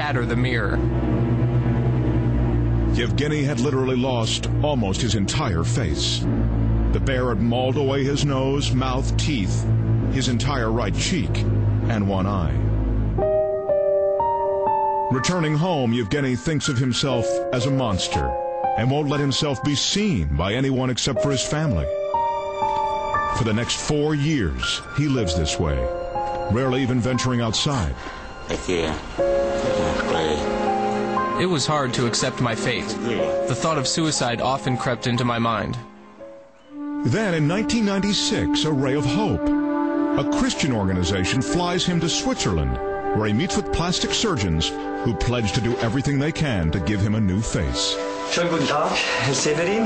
shatter the mirror. Yevgeny had literally lost almost his entire face. The bear had mauled away his nose, mouth, teeth, his entire right cheek, and one eye. Returning home, Yevgeny thinks of himself as a monster and won't let himself be seen by anyone except for his family. For the next 4 years, he lives this way, rarely even venturing outside. It was hard to accept my fate. The thought of suicide often crept into my mind. Then, in 1996, a ray of hope. A Christian organization flies him to Switzerland, where he meets with plastic surgeons who pledge to do everything they can to give him a new face. Schönen guten Tag, Herr Severin.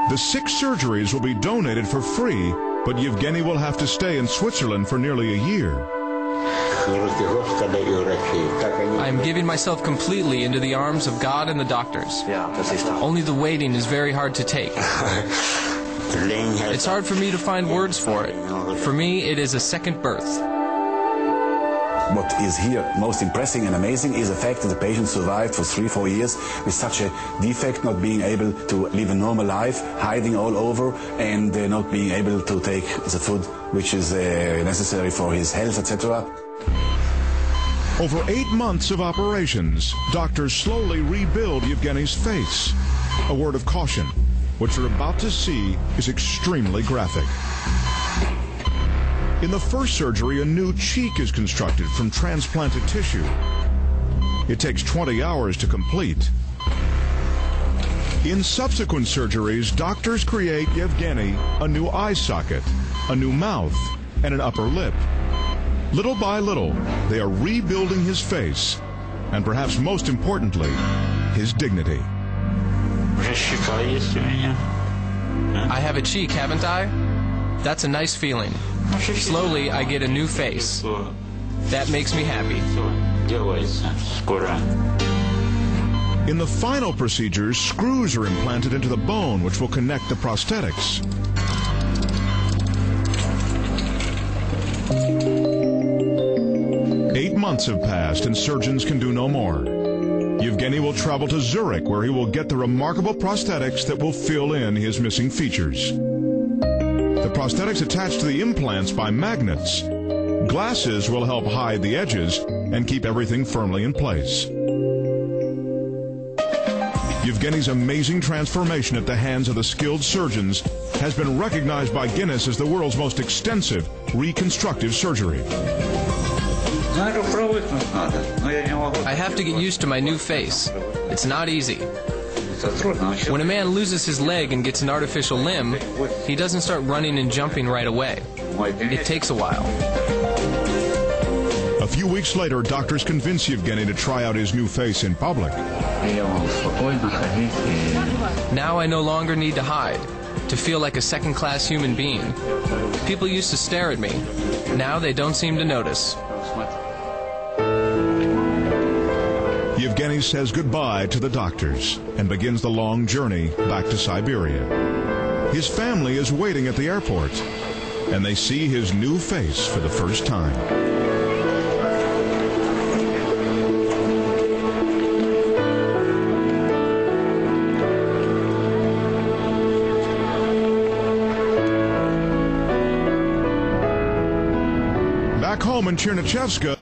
The 6 surgeries will be donated for free, but Yevgeny will have to stay in Switzerland for nearly a year. I am giving myself completely into the arms of God and the doctors. Only the waiting is very hard to take. It's hard for me to find words for it. For me, it is a second birth. What is here most impressive and amazing is the fact that the patient survived for 3-4 years with such a defect, not being able to live a normal life, hiding all over, and not being able to take the food which is necessary for his health, etc. Over 8 months of operations, doctors slowly rebuild Yevgeny's face. A word of caution: what you're about to see is extremely graphic. In the first surgery, a new cheek is constructed from transplanted tissue. It takes 20 hours to complete. In subsequent surgeries, doctors create Yevgeny a new eye socket, a new mouth, and an upper lip. Little by little, they are rebuilding his face, and perhaps most importantly, his dignity. I have a cheek, haven't I? That's a nice feeling. Slowly, I get a new face. That makes me happy. In the final procedures, screws are implanted into the bone, which will connect the prosthetics. Eight months have passed, and surgeons can do no more. Yevgeny will travel to Zurich, where he will get the remarkable prosthetics that will fill in his missing features. The prosthetics attach to the implants by magnets. Glasses will help hide the edges and keep everything firmly in place. Yevgeny's amazing transformation at the hands of the skilled surgeons has been recognized by Guinness as the world's most extensive reconstructive surgery. I have to get used to my new face. It's not easy. When a man loses his leg and gets an artificial limb, he doesn't start running and jumping right away. It takes a while. A few weeks later, doctors convince Yevgeny to try out his new face in public. Now I no longer need to hide, to feel like a second-class human being. People used to stare at me. Now they don't seem to notice. Yevgeny says goodbye to the doctors and begins the long journey back to Siberia. His family is waiting at the airport, and they see his new face for the first time. Back home in Chernyshevska,